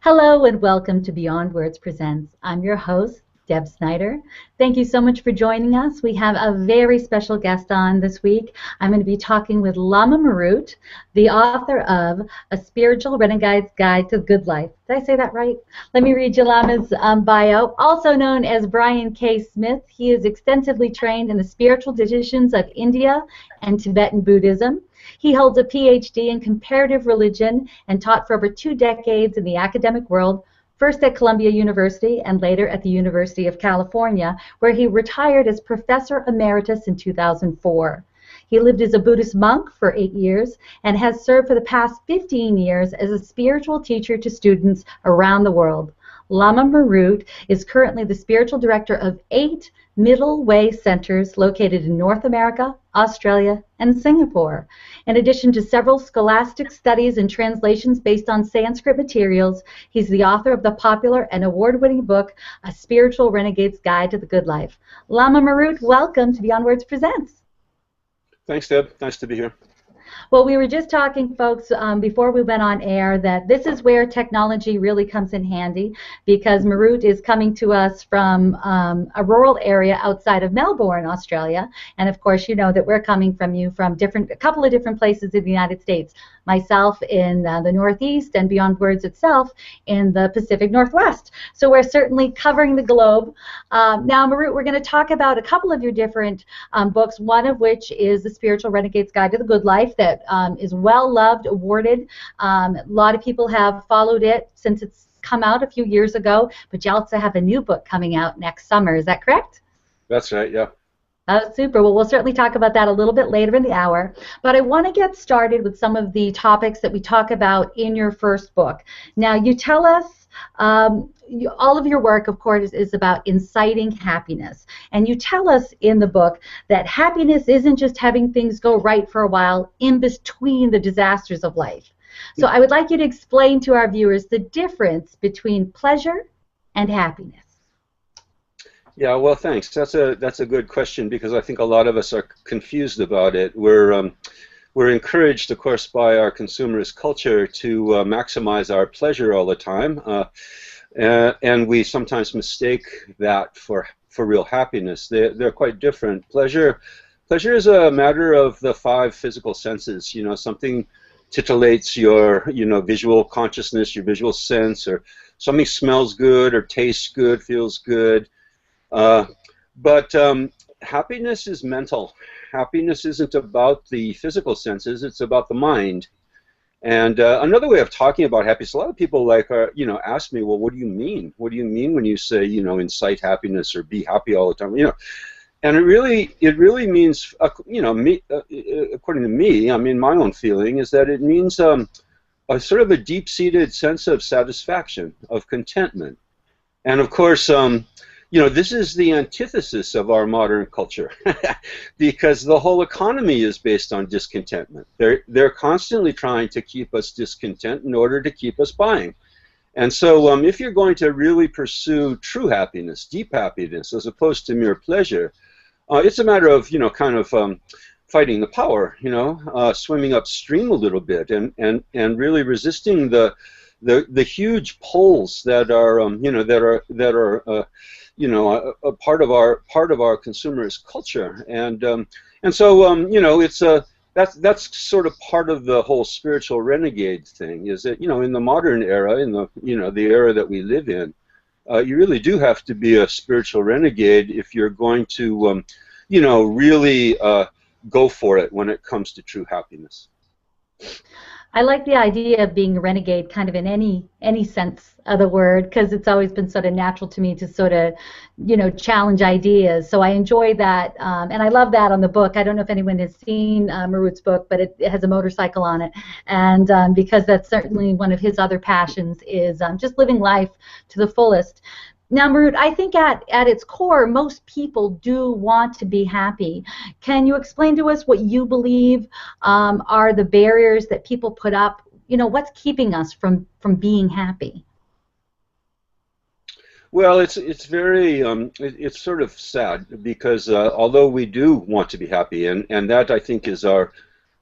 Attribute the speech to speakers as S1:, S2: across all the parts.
S1: Hello and welcome to Beyond Words Presents. I'm your host, Deb Snyder. Thank you so much for joining us. We have a very special guest on this week. I'm going to be talking with Lama Marut, the author of A Spiritual Renegade's Guide to the Good Life. Did I say that right? Let me read you Lama's bio. Also known as Brian K. Smith, he is extensively trained in the spiritual traditions of India and Tibetan Buddhism. He holds a PhD in comparative religion and taught for over 2 decades in the academic world, first at Columbia University and later at the University of California, where he retired as Professor Emeritus in 2004. He lived as a Buddhist monk for 8 years and has served for the past 15 years as a spiritual teacher to students around the world. Lama Marut is currently the spiritual director of 8 middle way centers located in North America, Australia, and Singapore. In addition to several scholastic studies and translations based on Sanskrit materials, he's the author of the popular and award-winning book, A Spiritual Renegade's Guide to the Good Life. Lama Marut, welcome to Beyond Words Presents.
S2: Thanks, Deb. Nice to be here.
S1: Well, we were just talking, folks, before we went on air, that this is where technology really comes in handy, because Marut is coming to us from a rural area outside of Melbourne, Australia, and of course, you know that we're coming from you from a couple of different places in the United States. Myself in the Northeast, and Beyond Words itself in the Pacific Northwest. So we're certainly covering the globe. Now, Marut, we're going to talk about a couple of your different books, one of which is The Spiritual Renegade's Guide to the Good Life, that is well-loved, awarded. A lot of people have followed it since it's come out a few years ago, but you also have a new book coming out next summer. Is that correct?
S2: That's right, yeah.
S1: Oh, super. Well, we'll certainly talk about that a little bit later in the hour. But I want to get started with some of the topics that we talk about in your first book. Now, you tell us all of your work, of course, is about inciting happiness. And you tell us in the book that happiness isn't just having things go right for a while in between the disasters of life. So I would like you to explain to our viewers the difference between pleasure and happiness.
S2: Yeah, well, thanks. That's a good question, because I think a lot of us are confused about it. We're encouraged, of course, by our consumerist culture to maximize our pleasure all the time, and we sometimes mistake that for real happiness. They're quite different. Pleasure is a matter of the 5 physical senses. You know, something titillates your visual consciousness, your visual sense, or something smells good or tastes good, feels good. But happiness is mental. Happiness isn't about the physical senses, it's about the mind. And another way of talking about happiness, a lot of people ask me, well, what do you mean? What do you mean when you say, incite happiness or be happy all the time? And it really means, according to me, I mean, my own feeling is that it means a sort of a deep-seated sense of satisfaction, of contentment. And of course, this is the antithesis of our modern culture, because the whole economy is based on discontentment. They're constantly trying to keep us discontent in order to keep us buying. And so if you're going to really pursue true happiness, deep happiness, as opposed to mere pleasure, it's a matter of, fighting the power, swimming upstream a little bit, and really resisting the huge pulls that are a part of our consumerist culture, and so that's sort of part of the whole spiritual renegade thing. Is that in the modern era, in the era that we live in, you really do have to be a spiritual renegade if you're going to really go for it when it comes to true happiness.
S1: I like the idea of being a renegade kind of in any sense of the word, because it's always been sort of natural to me to sort of, challenge ideas. So I enjoy that, and I love that on the book. I don't know if anyone has seen Marut's book, but it has a motorcycle on it, and because that's certainly one of his other passions is just living life to the fullest. Now, Marut, I think at its core, most people do want to be happy. Can you explain to us what you believe are the barriers that people put up? What's keeping us from being happy?
S2: Well, it's very it's sort of sad, because although we do want to be happy, and that I think is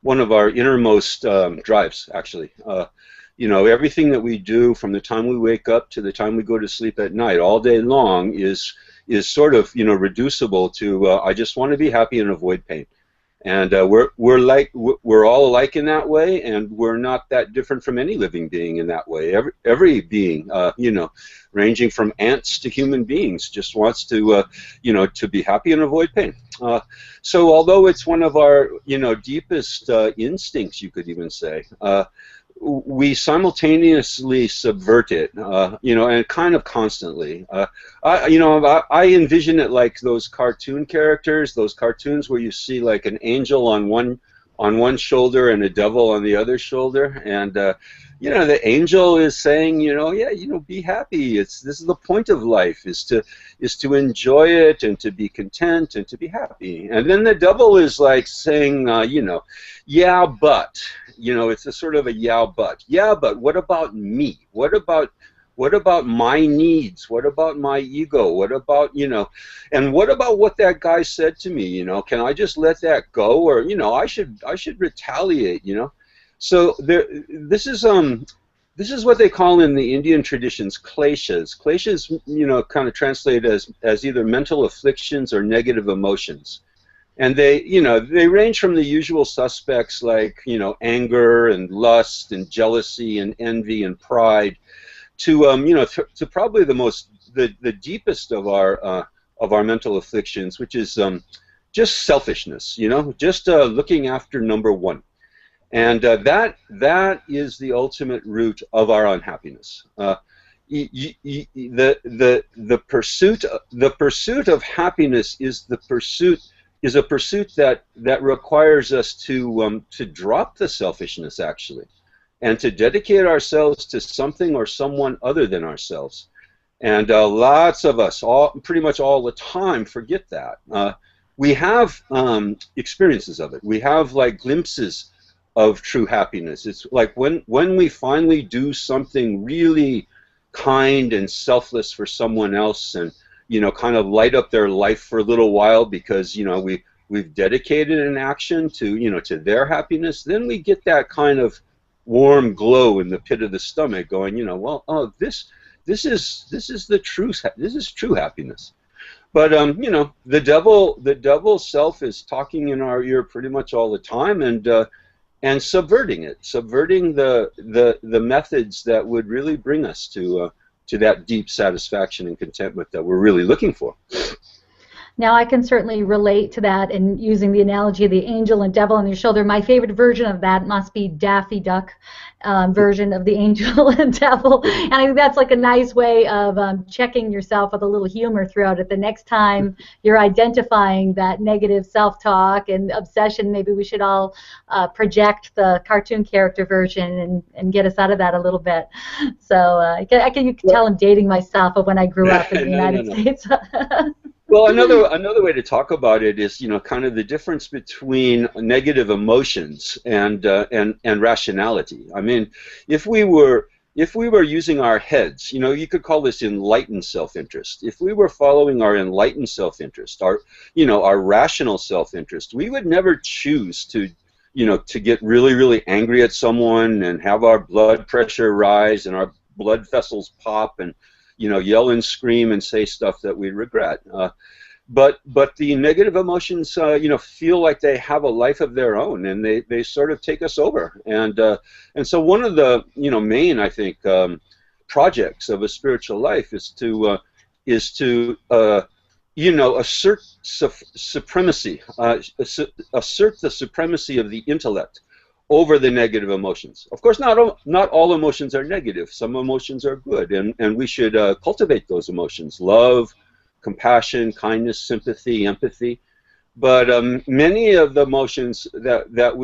S2: one of our innermost drives, actually. you know, everything that we do from the time we wake up to the time we go to sleep at night, all day long, is sort of, you know, reducible to I just want to be happy and avoid pain. And we're all alike in that way, and we're not that different from any living being in that way. Every being, you know, ranging from ants to human beings, just wants to, you know, to be happy and avoid pain. So although it's one of our, you know, deepest instincts, you could even say, we simultaneously subvert it, you know, and kind of constantly. You know, I envision it like those cartoon characters, those cartoons where you see like an angel on one shoulder and a devil on the other shoulder, and you know, the angel is saying, you know, yeah, you know, be happy. This is the point of life, is to enjoy it and to be content and to be happy. And then the devil is like saying, you know, yeah, but, you know, it's a sort of a yeah, but what about me? What about my needs? What about my ego? What about, you know, and what about what that guy said to me? You know, can I just let that go, or, you know, I should retaliate? You know, so this is what they call in the Indian traditions kleshas. Kleshas, you know, kind of translate as either mental afflictions or negative emotions. And they, you know, they range from the usual suspects like, you know, anger and lust and jealousy and envy and pride, to you know, to probably the deepest of our mental afflictions, which is just selfishness. You know, just looking after number one. And that is the ultimate root of our unhappiness. The pursuit of happiness is a pursuit that requires us to drop the selfishness, actually, and to dedicate ourselves to something or someone other than ourselves. And lots of us, pretty much all the time, forget that. We have experiences of it. We have like glimpses of true happiness. It's like when we finally do something really kind and selfless for someone else, and, you know, kind of light up their life for a little while because, you know, we've dedicated an action to, you know, to their happiness, then we get that kind of warm glow in the pit of the stomach, going, you know, well, oh, this is the truth. This is true happiness. But you know, the devil's self is talking in our ear pretty much all the time, and subverting it, subverting the methods that would really bring us to that deep satisfaction and contentment that we're really looking for.
S1: Now, I can certainly relate to that, and using the analogy of the angel and devil on your shoulder. My favorite version of that must be Daffy Duck version of the angel and devil. And I think that's like a nice way of checking yourself with a little humor throughout it. The next time you're identifying that negative self-talk and obsession, maybe we should all project the cartoon character version and get us out of that a little bit. So you can tell I'm dating myself of when I grew up in the United States.
S2: Well, another way to talk about it is, you know, kind of the difference between negative emotions and rationality. I mean, if we were using our heads, you know, you could call this enlightened self-interest. If we were following our enlightened self-interest, our rational self-interest, we would never choose to, you know, to get really, really angry at someone and have our blood pressure rise and our blood vessels pop and, you know, yell and scream and say stuff that we regret. But the negative emotions, you know, feel like they have a life of their own, and they sort of take us over. And so one of the, you know, main, I think, projects of a spiritual life is to you know, assert supremacy, assert the supremacy of the intellect over the negative emotions. Of course, not all emotions are negative. Some emotions are good, and we should cultivate those emotions: love, compassion, kindness, sympathy, empathy. But many of the emotions that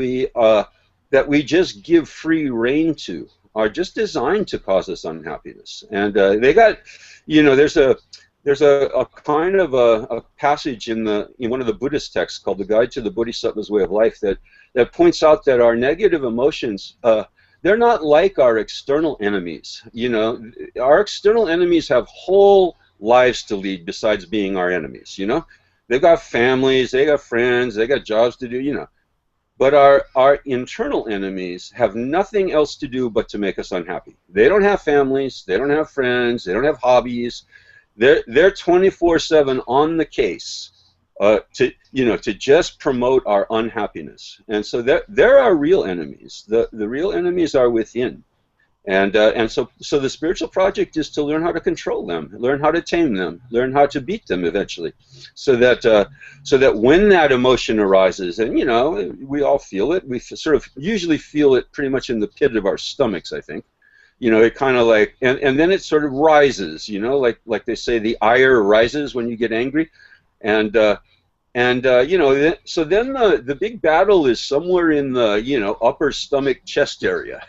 S2: we just give free rein to are just designed to cause us unhappiness. And they got, you know, there's a kind of a passage in one of the Buddhist texts called the Guide to the Bodhisattva's Way of Life that points out that our negative emotions, they're not like our external enemies. You know, our external enemies have whole lives to lead besides being our enemies. You know, they've got families, they got friends, they got jobs to do. You know, But our internal enemies have nothing else to do but to make us unhappy. They don't have families, they don't have friends, they don't have hobbies. They're 24/7 on the case to just promote our unhappiness. And so they're our real enemies. The real enemies are within. And so the spiritual project is to learn how to control them, learn how to tame them, learn how to beat them eventually, so that when that emotion arises, and we all feel it, we sort of usually feel it pretty much in the pit of our stomachs, I think. It kind of like, and then it sort of rises, like they say, the ire rises when you get angry, and so then the big battle is somewhere in the upper stomach chest area,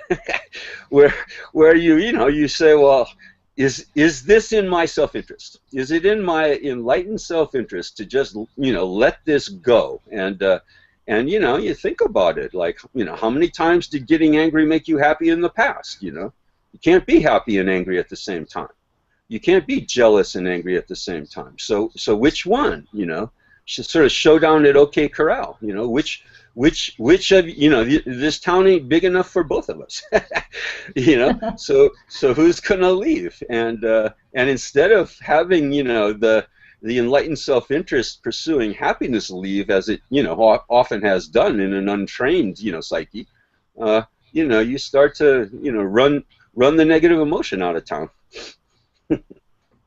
S2: where you say, well, is this in my self-interest? Is it in my enlightened self-interest to just let this go? And you think about it, like how many times did getting angry make you happy in the past? You can't be happy and angry at the same time. You can't be jealous and angry at the same time. So which one? Sort of showdown at OK Corral. Which of this town ain't big enough for both of us. So who's gonna leave? And instead of having the enlightened self-interest pursuing happiness leave, as it often has done in an untrained psyche, you start to run the negative emotion out of town.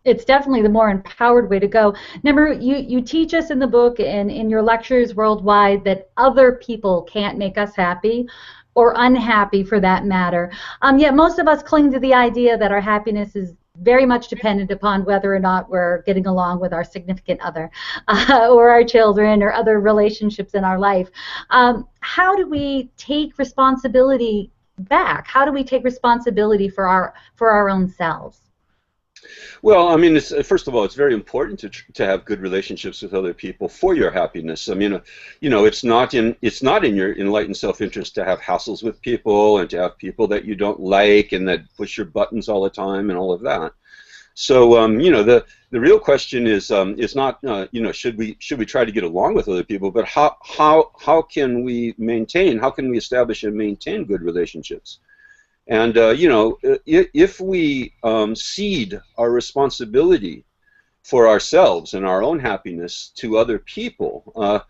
S1: It's definitely the more empowered way to go. Remember, you teach us in the book and in your lectures worldwide that other people can't make us happy or unhappy for that matter. Yet most of us cling to the idea that our happiness is very much dependent upon whether or not we're getting along with our significant other or our children or other relationships in our life. How do we take responsibility back? How do we take responsibility for our own selves?
S2: Well, I mean, first of all, it's very important to have good relationships with other people for your happiness. I mean, it's not in your enlightened self-interest to have hassles with people and to have people that you don't like and that push your buttons all the time and all of that. So, the real question is not should we try to get along with other people, but how can we establish and maintain good relationships? And if we cede our responsibility for ourselves and our own happiness to other people,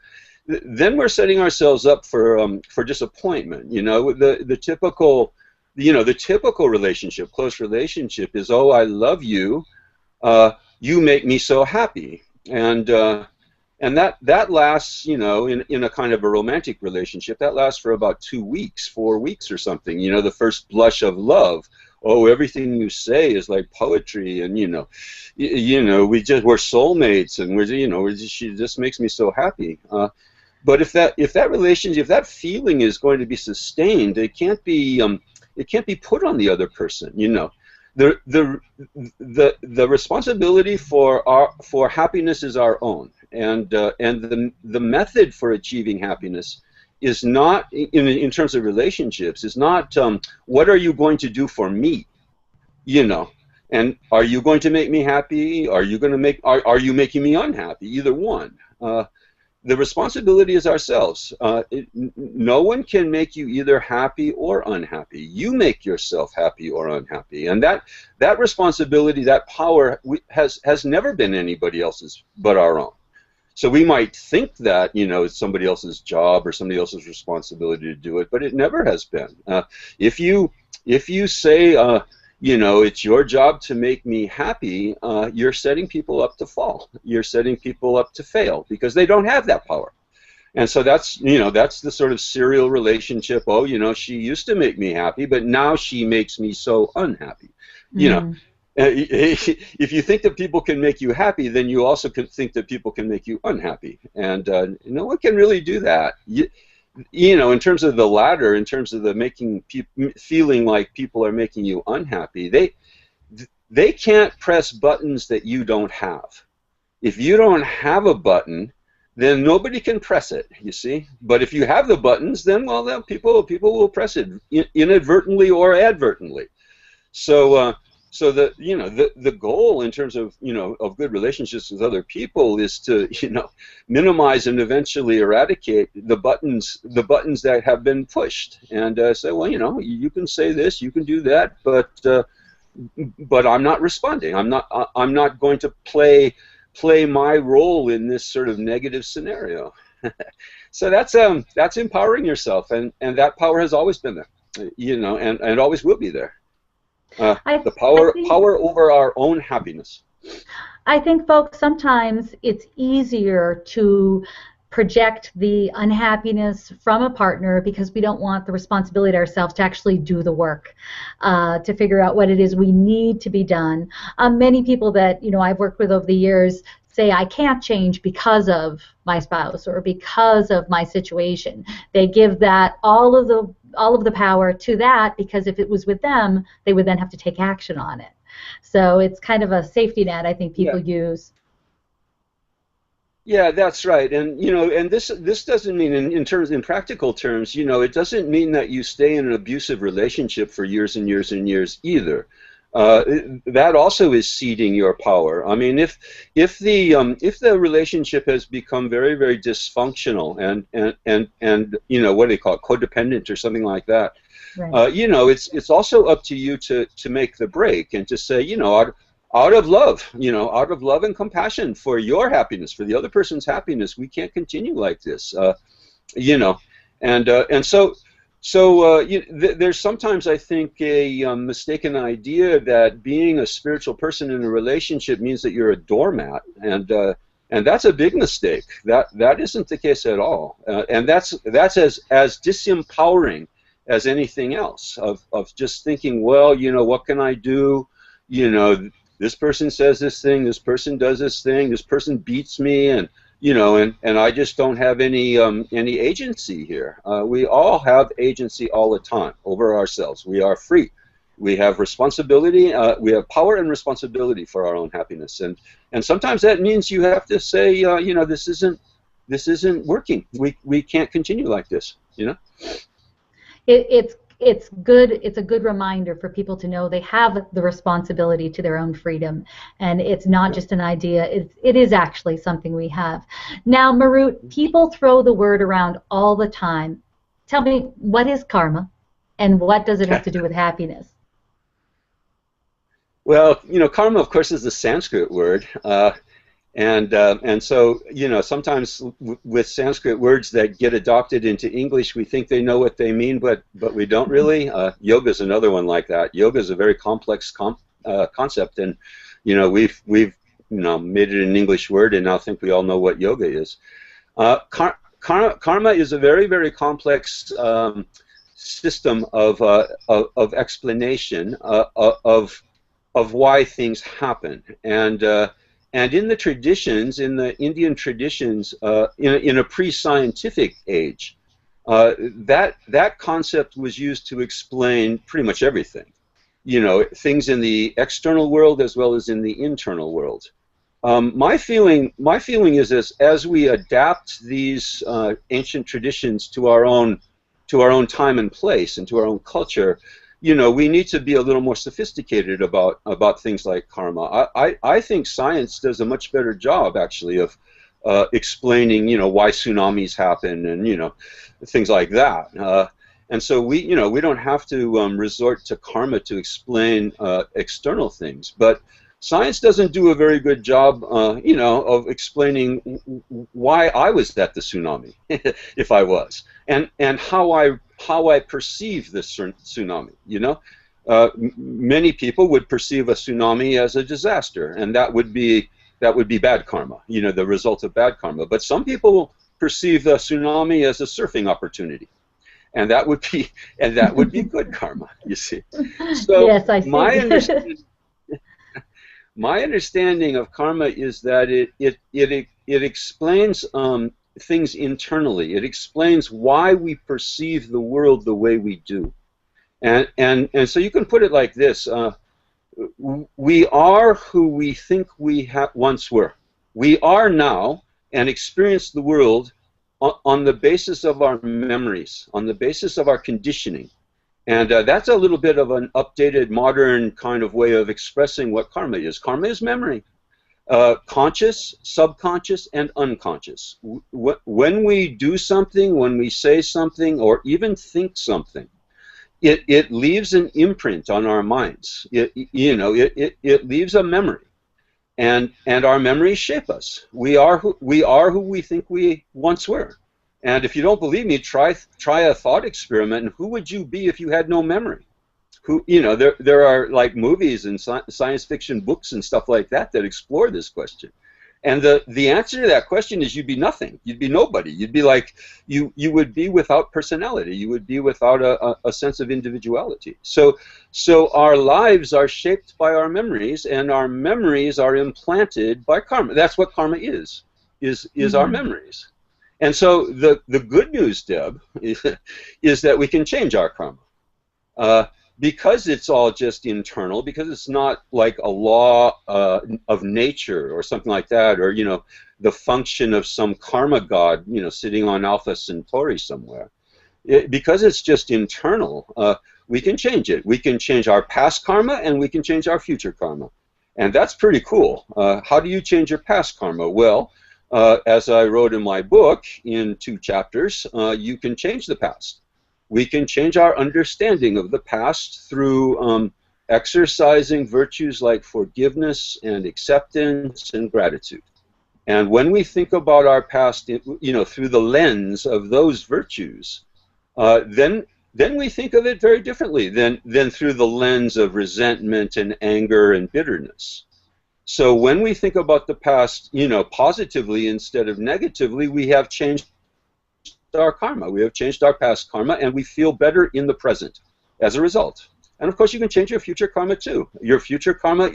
S2: then we're setting ourselves up for disappointment. The typical relationship, close relationship, is, oh, I love you, you make me so happy, and that lasts, in a kind of a romantic relationship, that lasts for about 2 weeks, 4 weeks or something. The first blush of love. Oh, everything you say is like poetry, and we're soulmates, and she just makes me so happy. But if that relationship, if that feeling is going to be sustained, it can't be put on the other person. The responsibility for happiness is our own. And the method for achieving happiness is not, in terms of relationships, is not what are you going to do for me, and are you going to make me happy? Are you making me unhappy? Either one. The responsibility is ourselves. No one can make you either happy or unhappy. You make yourself happy or unhappy, and that responsibility, that power, has never been anybody else's but our own. So we might think that it's somebody else's job or somebody else's responsibility to do it, but it never has been. If you say it's your job to make me happy, you're setting people up to fall. You're setting people up to fail because they don't have that power. And so that's the sort of serial relationship. Oh, she used to make me happy, but now she makes me so unhappy. If you think that people can make you happy, then you also can think that people can make you unhappy, and no one can really do that. In terms of the latter, in terms of the feeling like people are making you unhappy, they can't press buttons that you don't have. If you don't have a button, then nobody can press it. You see, but if you have the buttons, then people will press it inadvertently or advertently. So so the goal in terms of of good relationships with other people is to minimize and eventually eradicate the buttons that have been pushed, and say, well, you can say this, you can do that, but I'm not responding. I'm not going to play my role in this sort of negative scenario. So that's empowering yourself, and that power has always been there, and always will be there.
S1: I
S2: The
S1: I
S2: power
S1: think
S2: power over our own happiness.
S1: I think, folks, sometimes it's easier to project the unhappiness from a partner because we don't want the responsibility ourselves to actually do the work, to figure out what it is we need to be done. Many people that I've worked with over the years say I can't change because of my spouse or because of my situation. They give that all of the power to that, because if it was with them, they would then have to take action on it. So it's kind of a safety net I think
S2: Yeah.
S1: people use.
S2: Yeah, that's right. And and this doesn't mean in practical terms, it doesn't mean that you stay in an abusive relationship for years and years and years either. That also is ceding your power. I mean, if the relationship has become very, very dysfunctional and what do they call it, codependent or something like that,
S1: Right.
S2: it's also up to you to make the break and to say, out of love and compassion for your happiness, for the other person's happiness, we can't continue like this. You know, and there's sometimes, I think, a mistaken idea that being a spiritual person in a relationship means that you're a doormat, and that's a big mistake. That isn't the case at all, and that's as disempowering as anything else. Of just thinking, well, what can I do? This person says this thing, this person does this thing, this person beats me, and I just don't have any agency here. We all have agency all the time over ourselves. We are free. We have responsibility. We have power and responsibility for our own happiness, and sometimes that means you have to say, this isn't working. We can't continue like this.
S1: It's good. It's a good reminder for people to know they have the responsibility to their own freedom, and it's not
S2: Yeah.
S1: just an idea. It is actually something we have. Now, Marut, people throw the word around all the time. Tell me, what is karma, and what does it have to do with happiness?
S2: Well, karma, of course, is a Sanskrit word. And so, sometimes with Sanskrit words that get adopted into English, we think they know what they mean, but we don't really. Yoga is another one like that. Yoga is a very complex concept, and we've made it an English word, and now think we all know what yoga is. Karma is a very, very complex system of explanation of why things happen, and in the traditions, in the Indian traditions, in a pre-scientific age, that concept was used to explain pretty much everything. Things in the external world as well as in the internal world. My feeling is this: as we adapt these ancient traditions to our own time and place and to our own culture, we need to be a little more sophisticated about things like karma. I think science does a much better job, actually, of explaining, why tsunamis happen and, things like that. And so we don't have to resort to karma to explain external things. But science doesn't do a very good job, of explaining why I was at the tsunami, if I was, and how I perceive this tsunami. Many people would perceive a tsunami as a disaster, and that would be bad karma. The result of bad karma. But some people perceive the tsunami as a surfing opportunity, and that would be good karma. You see. So
S1: Yes, I see.
S2: my understanding of karma is that it explains things internally. It explains why we perceive the world the way we do, and so you can put it like this: we are who we think we once were. We are now and experience the world on the basis of our memories, on the basis of our conditioning. And that's a little bit of an updated, modern kind of way of expressing what karma is. Karma is memory. Conscious, subconscious, and unconscious. When we do something, when we say something, or even think something, it leaves an imprint on our minds. It leaves a memory, and our memories shape us. We are who we think we once were. And if you don't believe me, try a thought experiment. And who would you be if you had no memory? There are like movies and science fiction books and stuff like that that explore this question. And the answer to that question is you'd be nothing. You'd be nobody. You'd be like, you would be without personality. You would be without a sense of individuality. So our lives are shaped by our memories, and our memories are implanted by karma. That's what karma is our memories. And so the good news, Deb, is that we can change our karma. Because it's all just internal, because it's not like a law of nature or something like that, or the function of some karma god sitting on Alpha Centauri somewhere. Because it's just internal, we can change it. We can change our past karma, and we can change our future karma, and that's pretty cool. How do you change your past karma? Well, as I wrote in my book in 2 chapters, you can change the past. We can change our understanding of the past through exercising virtues like forgiveness and acceptance and gratitude. And when we think about our past, through the lens of those virtues, then we think of it very differently than through the lens of resentment and anger and bitterness. So when we think about the past, positively instead of negatively, we have changed our karma. We have changed our past karma, and we feel better in the present as a result. And of course, you can change your future karma too. Your future karma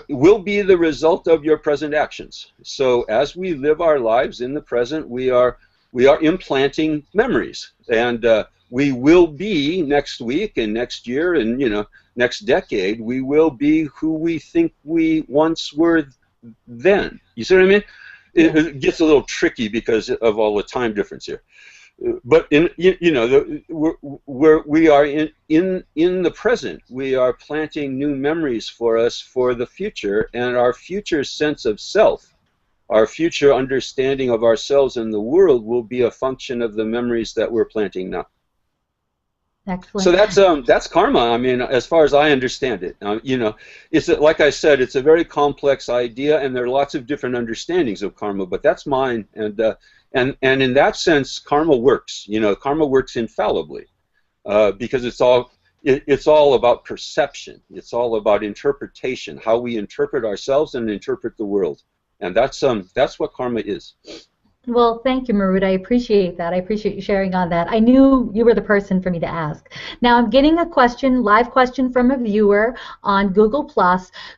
S2: will be the result of your present actions. So as we live our lives in the present, we are implanting memories, and we will be next week and next year and next decade. We will be who we think we once were then. You see what I mean? It gets a little tricky because of all the time difference here, but we are in the present. We are planting new memories for us for the future, and our future sense of self, our future understanding of ourselves and the world, will be a function of the memories that we're planting now.
S1: Excellent.
S2: So that's karma. I mean, as far as I understand it, it's like I said, it's a very complex idea, and there are lots of different understandings of karma. But that's mine, and in that sense, karma works. Karma works infallibly, because it's all about perception. It's all about interpretation, how we interpret ourselves and interpret the world, and that's what karma is.
S1: Well, thank you, Marut. I appreciate that. I appreciate you sharing on that. I knew you were the person for me to ask. Now I'm getting a live question from a viewer on Google+.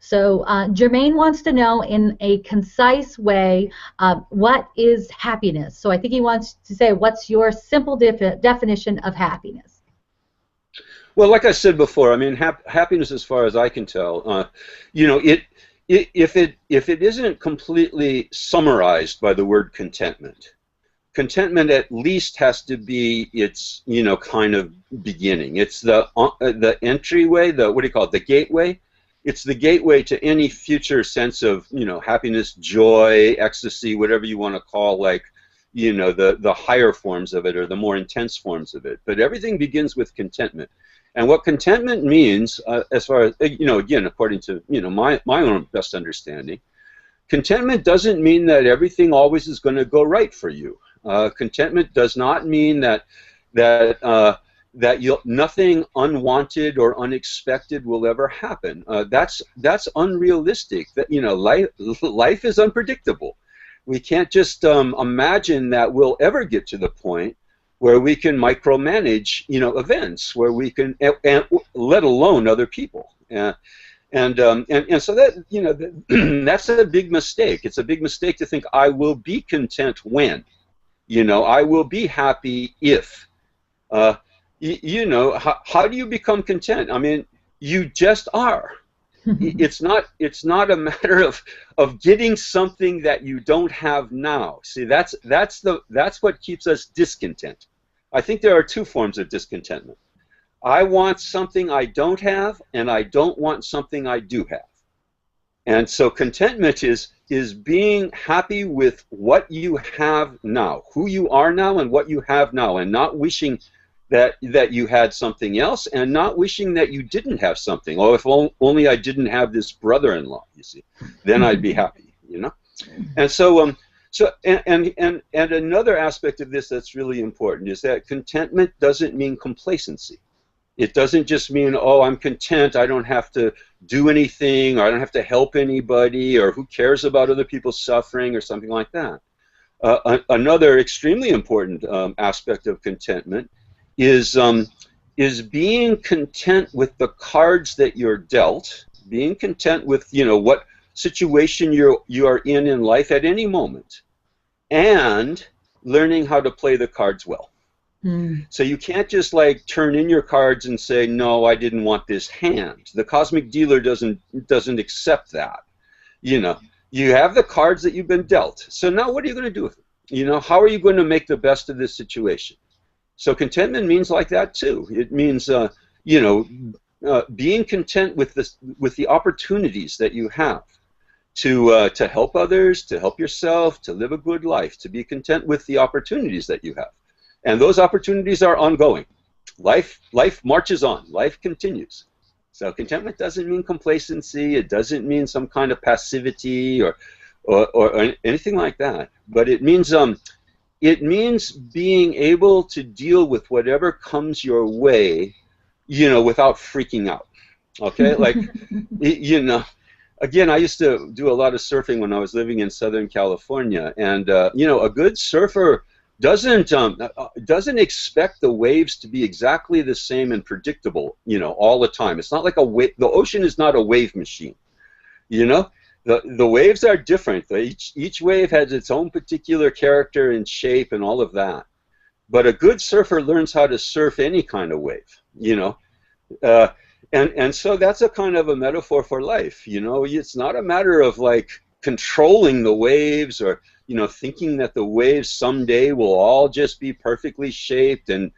S1: So Jermaine wants to know in a concise way, what is happiness? So I think he wants to say, what's your simple definition of happiness?
S2: Well, like I said before, I mean, happiness, as far as I can tell, if it isn't completely summarized by the word contentment, contentment at least has to be its kind of beginning. It's the entryway, the gateway. It's the gateway to any future sense of happiness, joy, ecstasy, whatever you want to call, like the higher forms of it or the more intense forms of it. But everything begins with contentment. And what contentment means, as far as, again, according to, my own best understanding, contentment doesn't mean that everything always is going to go right for you. Contentment does not mean that nothing unwanted or unexpected will ever happen. That's unrealistic. Life is unpredictable. We can't just imagine that we'll ever get to the point where we can micromanage, events, where we can, and let alone other people, and so that, that's a big mistake. It's a big mistake to think I will be content when, I will be happy if, how do you become content? I mean, you just are. It's not a matter of getting something that you don't have now. See, that's what keeps us discontent. I think there are 2 forms of discontentment. I want something I don't have, and I don't want something I do have. And so contentment is being happy with what you have now, who you are now and what you have now, and not wishing that you had something else, and not wishing that you didn't have something. Oh, if only I didn't have this brother-in-law, you see, then I'd be happy, you know? And so and another aspect of this that's really important is that contentment doesn't mean complacency. It doesn't just mean, oh, I'm content, I don't have to do anything, or I don't have to help anybody, or who cares about other people's suffering, or something like that. Another extremely important aspect of contentment is being content with the cards that you're dealt, being content with, you know, what situation you are in life at any moment, and learning how to play the cards well. So you can't just like turn in your cards and say, no, I didn't want this hand. The cosmic dealer doesn't accept that. You know, you have the cards that you've been dealt. So now what are you going to do with them? You know, how are you going to make the best of this situation? So contentment means like that too. It means, you know, being content with the opportunities that you have to help others, to help yourself, to live a good life, to be content with the opportunities that you have. And those opportunities are ongoing. Life marches on. Life continues. So contentment doesn't mean complacency. It doesn't mean some kind of passivity or anything like that. But it means being able to deal with whatever comes your way, you know, without freaking out. Okay, like you know. Again, I used to do a lot of surfing when I was living in Southern California, and you know, a good surfer doesn't expect the waves to be exactly the same and predictable, you know, all the time. It's not like the ocean is not a wave machine, you know. The waves are different. Each wave has its own particular character and shape and all of that. But a good surfer learns how to surf any kind of wave, you know. And so that's a kind of a metaphor for life, you know. It's not a matter of like controlling the waves, or, you know, thinking that the waves someday will all just be perfectly shaped and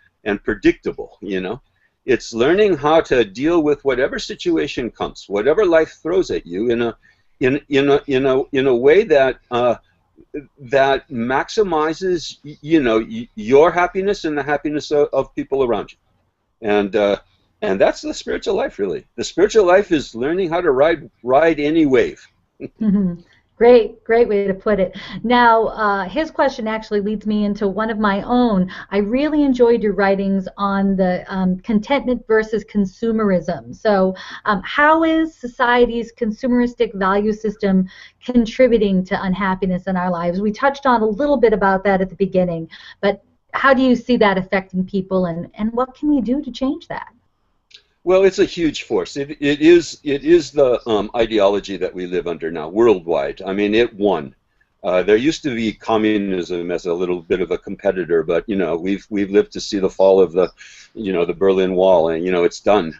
S2: predictable, you know. It's learning how to deal with whatever situation comes, whatever life throws at you, in a way that that maximizes, you know, your happiness and the happiness of people around you. And that's the spiritual life, really. The spiritual life is learning how to ride any wave.
S1: Great way to put it. Now, his question actually leads me into one of my own. I really enjoyed your writings on the contentment versus consumerism. So how is society's consumeristic value system contributing to unhappiness in our lives? We touched on a little bit about that at the beginning, but how do you see that affecting people, and what can we do to change that?
S2: Well, it's a huge force. It is the ideology that we live under now, worldwide. I mean, it won. There used to be communism as a little bit of a competitor, but, you know, we've lived to see the fall of the, you know, the Berlin Wall, and, you know, it's done.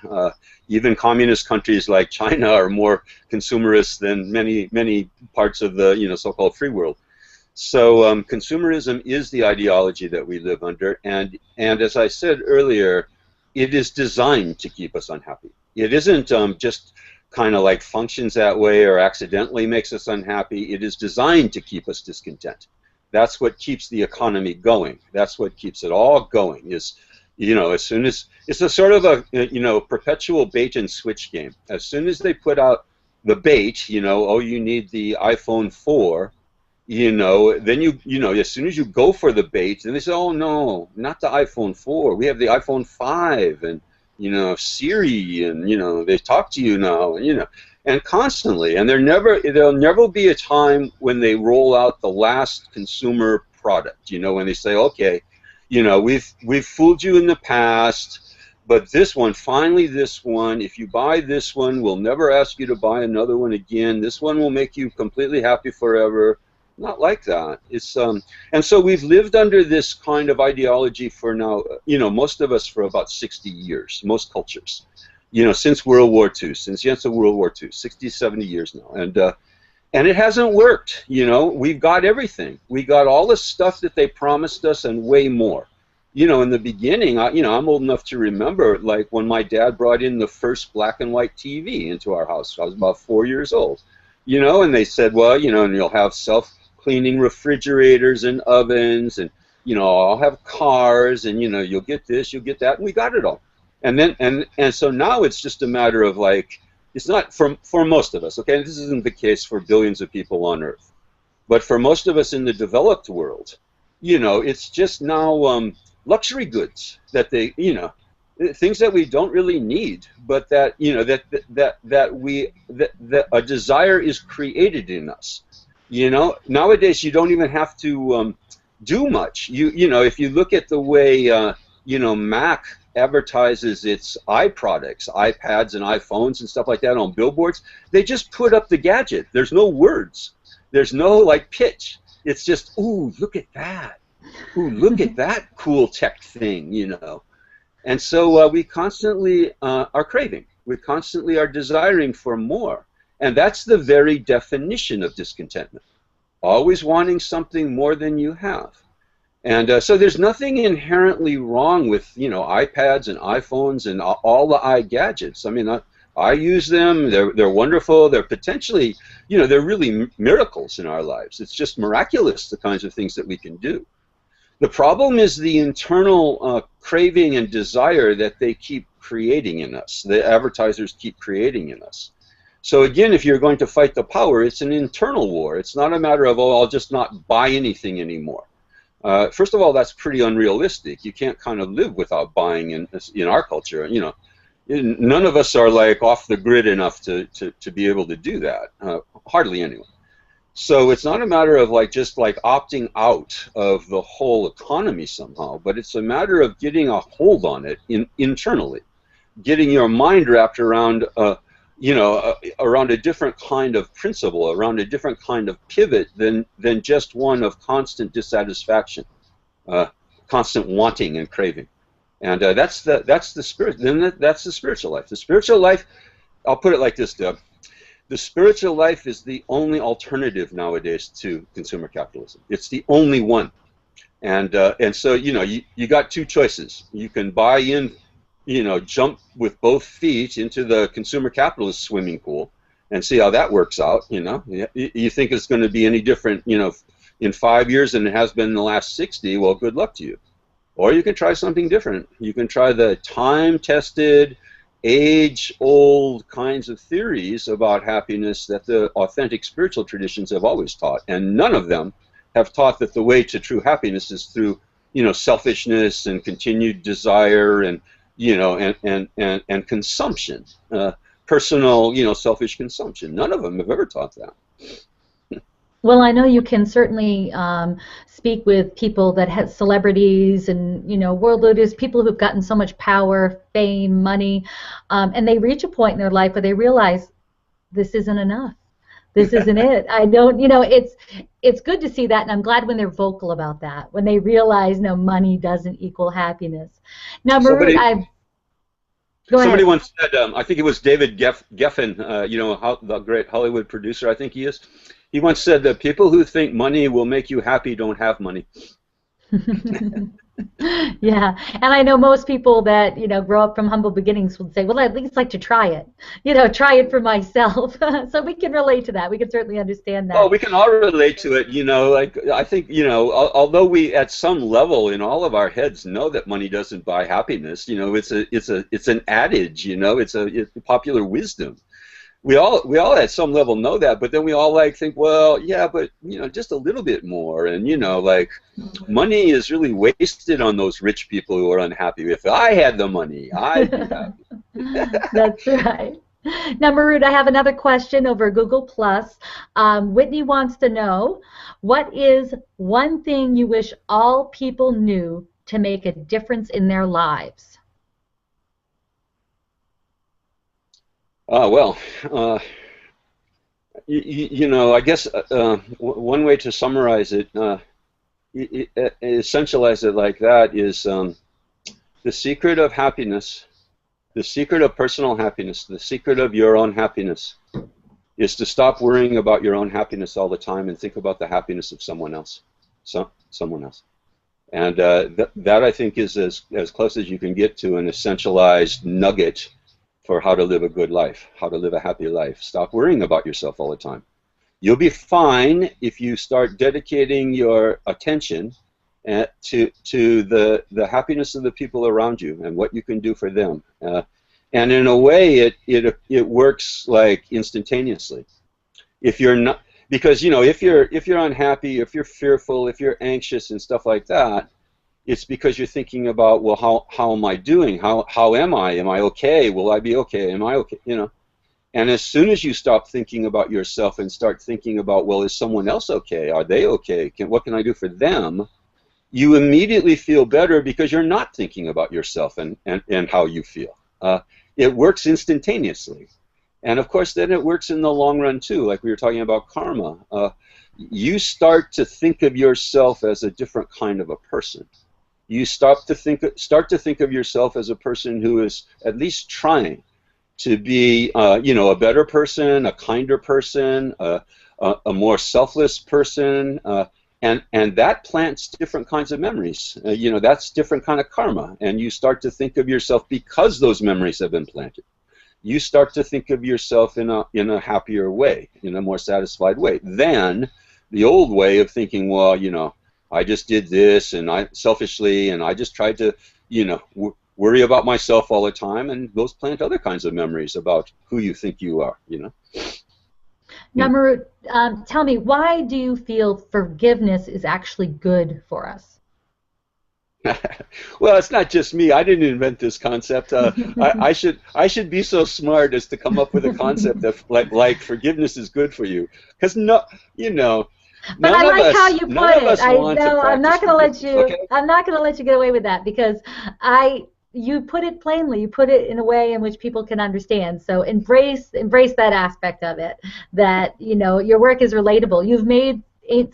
S2: Even communist countries like China are more consumerist than many parts of the, you know, so-called free world. So consumerism is the ideology that we live under, and as I said earlier, it is designed to keep us unhappy. It isn't just kind of like functions that way or accidentally makes us unhappy. It is designed to keep us discontent. That's what keeps the economy going. That's what keeps it all going. Is, you know, as soon as it's a sort of a, you know, perpetual bait and switch game. As soon as they put out the bait, you know, oh, you need the iPhone 4. You know, then you know, as soon as you go for the bait, then they say, oh no, not the iPhone 4. We have the iPhone 5, and, you know, Siri, and, you know, they talk to you now, and, you know, and constantly. And there'll never be a time when they roll out the last consumer product. You know, when they say, okay, you know, we've fooled you in the past, but this one, finally this one, if you buy this one, we'll never ask you to buy another one again. This one will make you completely happy forever. Not like that. It's and so we've lived under this kind of ideology for now, you know, most of us for about 60 years, most cultures, you know, since World War II, since the end of World War II, 60, 70 years now, and it hasn't worked. You know, we've got everything. We got all the stuff that they promised us and way more. in the beginning, I'm old enough to remember, like, when my dad brought in the first black and white TV into our house. I was about 4 years old, and they said, well, and you'll have self-cleaning refrigerators and ovens, and, I'll have cars, and, you'll get this, you'll get that, and we got it all. And then, and so now it's just a matter of, like, it's not for most of us, okay? This isn't the case for billions of people on Earth. But for most of us in the developed world, it's just now luxury goods that they, things that we don't really need, but that, that a desire is created in us. Nowadays you don't even have to do much. If you look at the way, Mac advertises its products, iPads and iPhones and stuff like that on billboards, they just put up the gadget. There's no words. There's no, like, pitch. It's just, ooh, look at that. Ooh, look at that cool tech thing, And so we constantly are craving. We constantly are desiring for more. And that's the very definition of discontentment. Always wanting something more than you have. And so there's nothing inherently wrong with, iPads and iPhones and all the iGadgets. I mean, I use them. They're wonderful. They're potentially, they're really miracles in our lives. It's just miraculous, the kinds of things that we can do. The problem is the internal craving and desire that they keep creating in us. The advertisers keep creating in us. So again, if you're going to fight the power, it's an internal war. It's not a matter of, oh, I'll just not buy anything anymore. First of all, that's pretty unrealistic. You can't kind of live without buying in our culture. None of us are, like, off the grid enough to be able to do that. Hardly anyone. So it's not a matter of, like, just, like, opting out of the whole economy somehow, but it's a matter of getting a hold on it internally, getting your mind wrapped around around a different kind of principle, around a different kind of pivot than just one of constant dissatisfaction, constant wanting and craving. And that's the spirit. Then that's the spiritual life. The spiritual life, I'll put it like this, Deb. The spiritual life is the only alternative nowadays to consumer capitalism. It's the only one. And so, you got two choices. You can buy in, jump with both feet into the consumer capitalist swimming pool and see how that works out. You think it's going to be any different, in 5 years than it has been in the last 60. Well, good luck to you. Or you can try something different. You can try the time-tested, age-old kinds of theories about happiness that the authentic spiritual traditions have always taught, and none of them have taught that the way to true happiness is through, selfishness and continued desire and, and consumption, personal, selfish consumption. None of them have ever taught that.
S1: Well, I know you can certainly speak with people that have celebrities and, world leaders, people who've gotten so much power, fame, money, and they reach a point in their life where they realize this isn't enough. This isn't it. I don't, it's good to see that, and I'm glad when they're vocal about that, when they realize, no, money doesn't equal happiness. Now, Marut,
S2: Somebody once said, I think it was David Geffen, the great Hollywood producer, I think he is. He once said that people who think money will make you happy don't have money.
S1: Yeah, and I know most people that grow up from humble beginnings would say, well, I'd at least like to try it, try it for myself. So we can relate to that. We can certainly understand that.
S2: Oh, we can all relate to it. Like, I think, although we at some level in all of our heads know that money doesn't buy happiness, it's an adage, it's a popular wisdom. We all at some level know that, but then we all think, well, yeah, but just a little bit more, and money is really wasted on those rich people who are unhappy. If I had the money, I'd be happy.
S1: That's right. Now, Marut, I have another question over Google+. Whitney wants to know, what is one thing you wish all people knew to make a difference in their lives?
S2: Well, I guess one way to summarize it, essentialize it like that, is the secret of happiness, the secret of personal happiness, the secret of your own happiness is to stop worrying about your own happiness all the time and think about the happiness of someone else. Someone else. And that I think is as close as you can get to an essentialized nugget for how to live a good life, how to live a happy life. Stop worrying about yourself all the time. You'll be fine if you start dedicating your attention to the happiness of the people around you and what you can do for them. And in a way, it works like instantaneously. If you're not, because if you're unhappy, if you're fearful, if you're anxious and stuff like that, it's because you're thinking about, well, how am I doing? How am I? Am I okay? Will I be okay? Am I okay? And as soon as you stop thinking about yourself and start thinking about, well, is someone else okay? Are they okay? What can I do for them? You immediately feel better because you're not thinking about yourself and how you feel. It works instantaneously. And of course, then it works in the long run too, like we were talking about karma. You start to think of yourself as a different kind of a person. You start to think of yourself as a person who is at least trying to be, a better person, a kinder person, a more selfless person, and that plants different kinds of memories. That's different kind of karma, and you start to think of yourself because those memories have been planted. You start to think of yourself in a happier way, in a more satisfied way than the old way of thinking, well, I just did this and I selfishly and I just tried to, worry about myself all the time, and those plant other kinds of memories about who you think you are,
S1: Now, Marut, tell me, why do you feel forgiveness is actually good for us?
S2: Well, it's not just me. I didn't invent this concept. I should be so smart as to come up with a concept that like forgiveness is good for you, because
S1: But I like how you put it. I'm not going to let you.
S2: Okay?
S1: I'm not going to let you get away with that because you put it plainly. You put it in a way in which people can understand. So embrace that aspect of it. That your work is relatable. You've made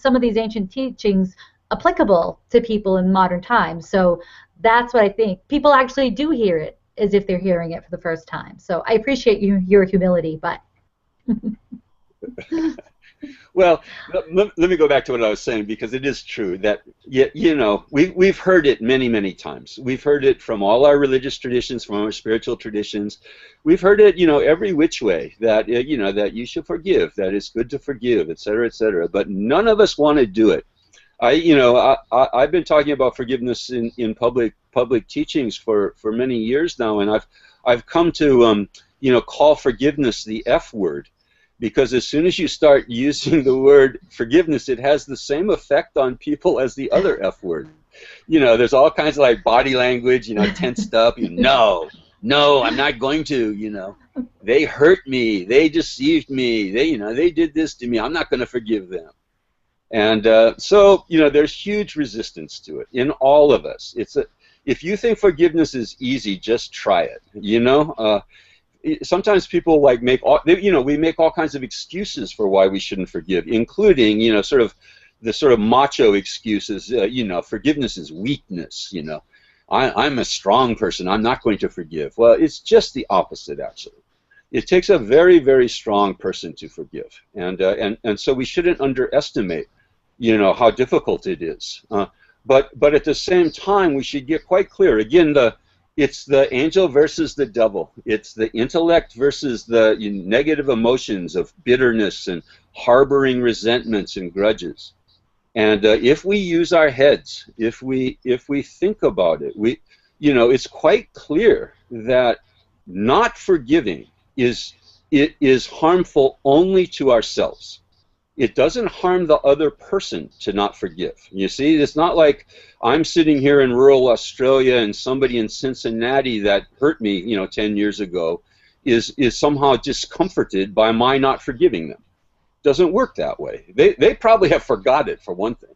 S1: some of these ancient teachings applicable to people in modern times. So that's what I think. People actually do hear it as if they're hearing it for the first time. So I appreciate your humility, but.
S2: Well, let me go back to what I was saying, because it is true that we've heard it many, many times. We've heard it from all our religious traditions, from our spiritual traditions. We've heard it, every which way, that that you should forgive, that it's good to forgive, et cetera, et cetera. But none of us want to do it. I've been talking about forgiveness in public teachings for many years now, and I've come to call forgiveness the F word. Because as soon as you start using the word forgiveness, it has the same effect on people as the other F word. There's all kinds of like body language, tensed up. No, I'm not going to. They hurt me. They deceived me. They did this to me. I'm not going to forgive them. And so there's huge resistance to it in all of us. If you think forgiveness is easy, just try it. Sometimes people make we make all kinds of excuses for why we shouldn't forgive, including sort of macho excuses. Forgiveness is weakness. I'm a strong person. I'm not going to forgive. Well, it's just the opposite, actually. It takes a very, very strong person to forgive, and so we shouldn't underestimate how difficult it is. But at the same time, we should get quite clear. Again, it's the angel versus the devil. It's the intellect versus the negative emotions of bitterness and harboring resentments and grudges. And if we use our heads, if we think about it, it's quite clear that not forgiving is harmful only to ourselves. It doesn't harm the other person to not forgive. You see, it's not like I'm sitting here in rural Australia and somebody in Cincinnati that hurt me, 10 years ago is somehow discomforted by my not forgiving them. It doesn't work that way. They probably have forgot it, for one thing.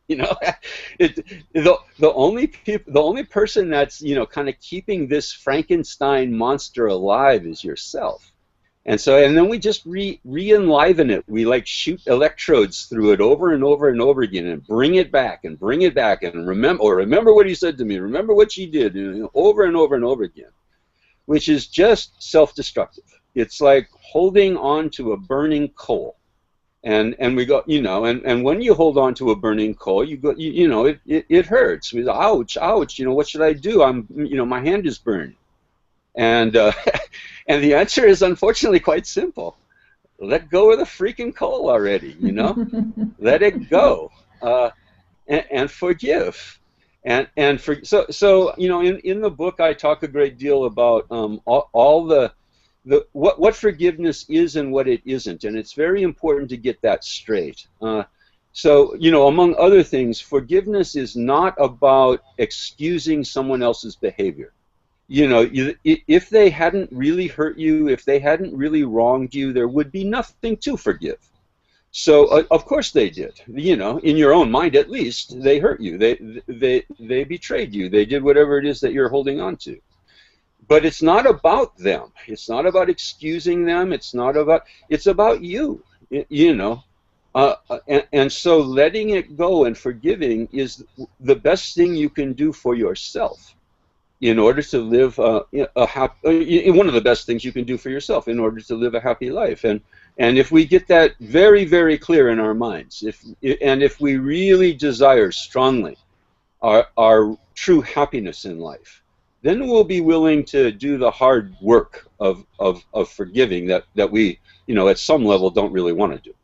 S2: The only person that's kind of keeping this Frankenstein monster alive is yourself. And then we just re-enliven it. We shoot electrodes through it over and over and over again, and bring it back and remember what he said to me, remember what she did, over and over and over again, which is just self-destructive. It's like holding on to a burning coal. And we go, and when you hold on to a burning coal, you go, it hurts. We go, ouch, ouch. What should I do? My hand is burned. And and the answer is unfortunately quite simple. Let go of the freaking coal already. Let it go, and forgive. In the book I talk a great deal about all the what forgiveness is and what it isn't, and it's very important to get that straight. Among other things, forgiveness is not about excusing someone else's behavior. If they hadn't really hurt you, if they hadn't really wronged you, there would be nothing to forgive. So of course they did. In your own mind at least, they hurt you. They betrayed you. They did whatever it is that you're holding on to. But it's not about them. It's not about excusing them. It's about you. And so letting it go and forgiving is the best thing you can do for yourself in order to live one of the best things you can do for yourself in order to live a happy life. And if we get that very, very clear in our minds, if we really desire strongly our true happiness in life, then we'll be willing to do the hard work of forgiving that we, at some level don't really want to do.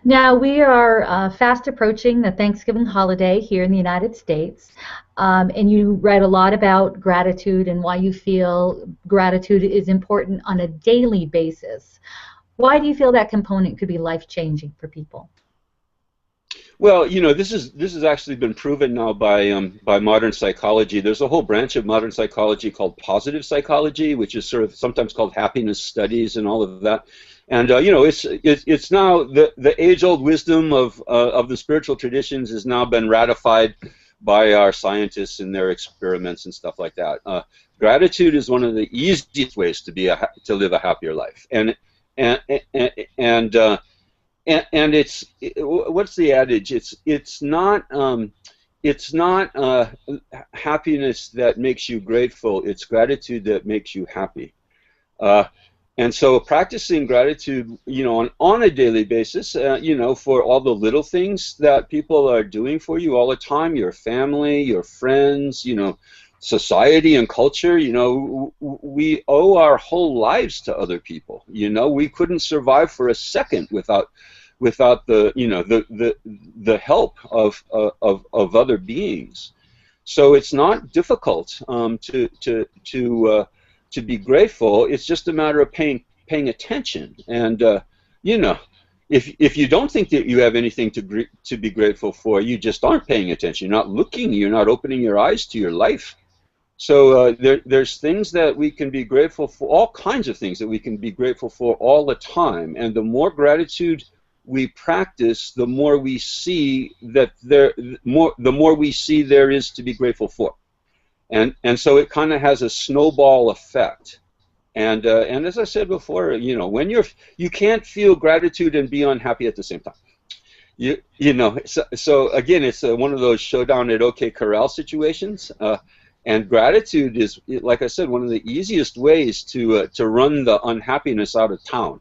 S1: Now, we are fast approaching the Thanksgiving holiday here in the United States, and you read a lot about gratitude and why you feel gratitude is important on a daily basis. Why do you feel that component could be life-changing for people?
S2: Well, this has actually been proven now by modern psychology. There's a whole branch of modern psychology called positive psychology, which is sort of sometimes called happiness studies and all of that. And it's now the age-old wisdom of the spiritual traditions has now been ratified by our scientists in their experiments and stuff like that. Gratitude is one of the easiest ways to live a happier life. And it's what's the adage? It's not happiness that makes you grateful. It's gratitude that makes you happy. And so practicing gratitude, on a daily basis, for all the little things that people are doing for you all the time, your family, your friends, society and culture, we owe our whole lives to other people. We couldn't survive for a second without the help of other beings. So it's not difficult to be grateful. It's just a matter of paying attention. And if you don't think that you have anything to be grateful for, you just aren't paying attention. You're not looking. You're not opening your eyes to your life. So there's things that we can be grateful for, all kinds of things that we can be grateful for all the time. And the more gratitude we practice, the more we see that there is to be grateful for. And so it kind of has a snowball effect. And as I said before, when you can't feel gratitude and be unhappy at the same time. So again, it's one of those showdown at OK Corral situations. And gratitude is, like I said, one of the easiest ways to run the unhappiness out of town.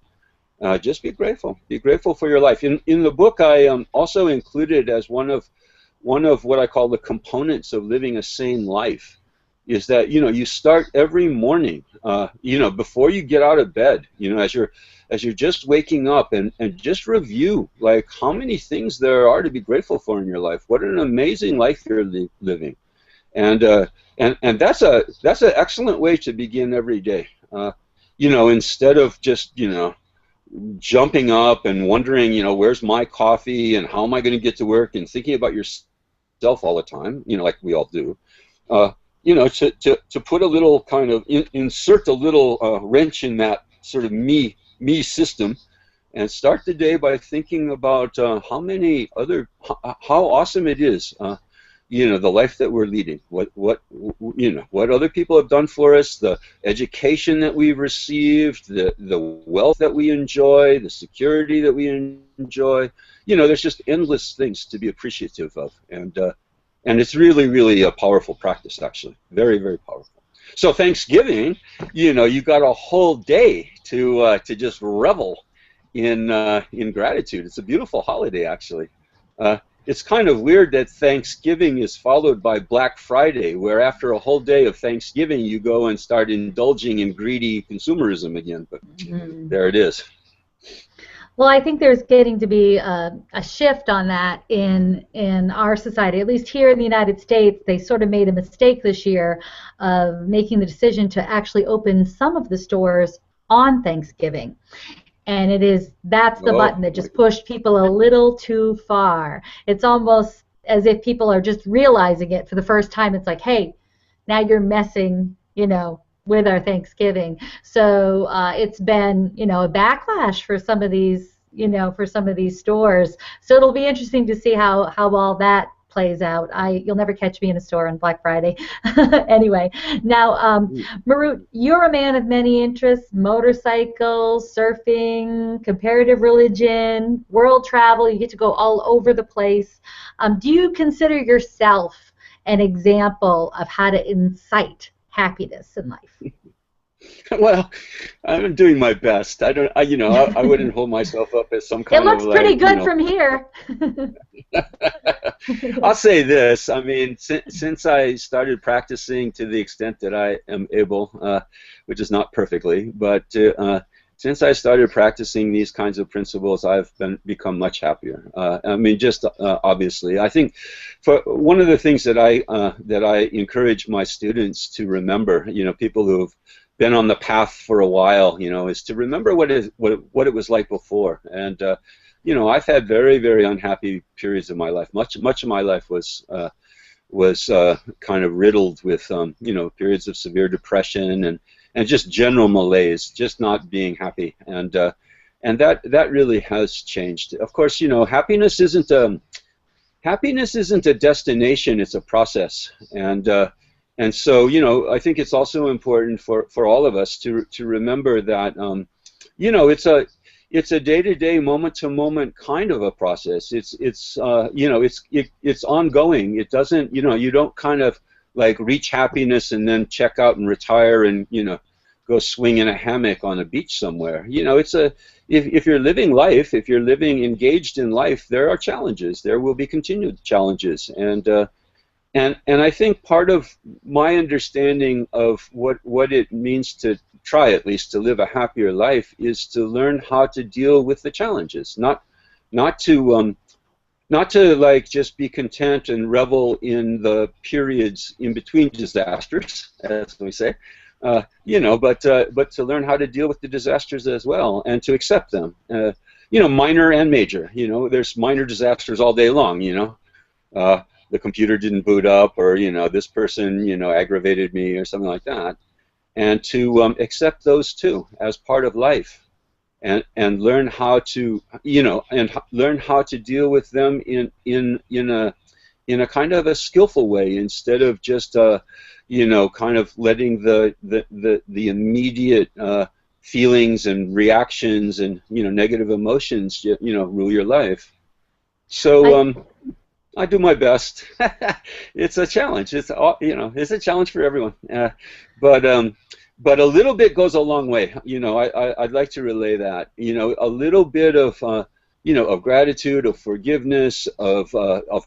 S2: Just be grateful. Be grateful for your life. In the book, I also included as one of what I call the components of living a sane life is that you start every morning, before you get out of bed, as you're just waking up and just review like how many things there are to be grateful for in your life. What an amazing life you're living. And that's an excellent way to begin every day. Instead of just jumping up and wondering, where's my coffee and how am I going to get to work and thinking about yourself all the time, like we all do. To put a little kind of insert a little wrench in that sort of me system, and start the day by thinking about how awesome it is. The life that we're leading, what other people have done for us, the education that we've received, the wealth that we enjoy, the security that we enjoy. There's just endless things to be appreciative of, and it's really, really a powerful practice, actually, very, very powerful. So Thanksgiving, you got a whole day to just revel in gratitude. It's a beautiful holiday, actually. It's kind of weird that Thanksgiving is followed by Black Friday, where after a whole day of Thanksgiving, you go and start indulging in greedy consumerism again. But
S1: Mhm.
S2: there it is.
S1: Well, I think there's getting to be a shift on that in our society. At least here in the United States, they sort of made a mistake this year of making the decision to actually open some of the stores on Thanksgiving. And that's the
S2: Oh,
S1: button that just pushed people a little too far. It's almost as if people are just realizing it for the first time. It's like, hey, now you're messing, with our Thanksgiving. So it's been, a backlash for some of these, for some of these stores. So it'll be interesting to see how all that plays out. You'll never catch me in a store on Black Friday. Anyway, now Marut, you're a man of many interests: motorcycles, surfing, comparative religion, world travel. You get to go all over the place. Do you consider yourself an example of how to incite happiness in life?
S2: well, I'm doing my best. I don't, I wouldn't hold myself up as some
S1: It
S2: kind of
S1: looks pretty
S2: like,
S1: good from here.
S2: I'll say this. I mean, since I started practicing to the extent that I am able, which is not perfectly, but since I started practicing these kinds of principles, I've become much happier. I mean, just obviously, I think for one of the things that I encourage my students to remember, people who've been on the path for a while, is to remember what it was like before. And I've had very, very unhappy periods of my life. Much of my life was kind of riddled with periods of severe depression and just general malaise, just not being happy. And that really has changed. Of course, happiness isn't a destination; it's a process. And so, I think it's also important for all of us to remember that, it's a day-to-day, moment-to-moment kind of a process. It's ongoing. It doesn't, you don't kind of like reach happiness and then check out and retire and, go swing in a hammock on a beach somewhere. If you're living life, if you're living engaged in life, there are challenges. There will be continued challenges. And I think part of my understanding of what it means to try, at least, to live a happier life is to learn how to deal with the challenges, not to like just be content and revel in the periods in between disasters, as we say, but to learn how to deal with the disasters as well and to accept them, minor and major. There's minor disasters all day long. The computer didn't boot up, or this person aggravated me, or something like that, and to accept those too as part of life, and learn how to learn how to deal with them in a kind of a skillful way, instead of just kind of letting the immediate feelings and reactions and negative emotions rule your life. So
S1: I
S2: I do my best. It's a challenge. It's a challenge for everyone. But a little bit goes a long way. I'd like to relay that. A little bit of of gratitude, of forgiveness, of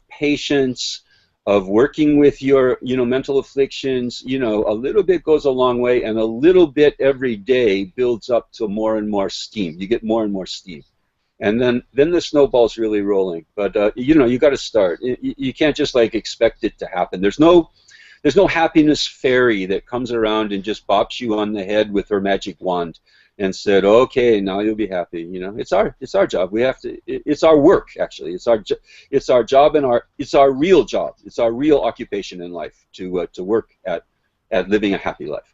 S2: patience, of working with your mental afflictions. A little bit goes a long way, and a little bit every day builds up to more and more steam. You get more and more steam. And then the snowball's really rolling. But you got to start. You can't just like expect it to happen. There's no happiness fairy that comes around and just bops you on the head with her magic wand and said, "Okay, now you'll be happy." It's our job. We have to. It's our work, actually. It's our job, and it's our real job. It's our real occupation in life to work at living a happy life.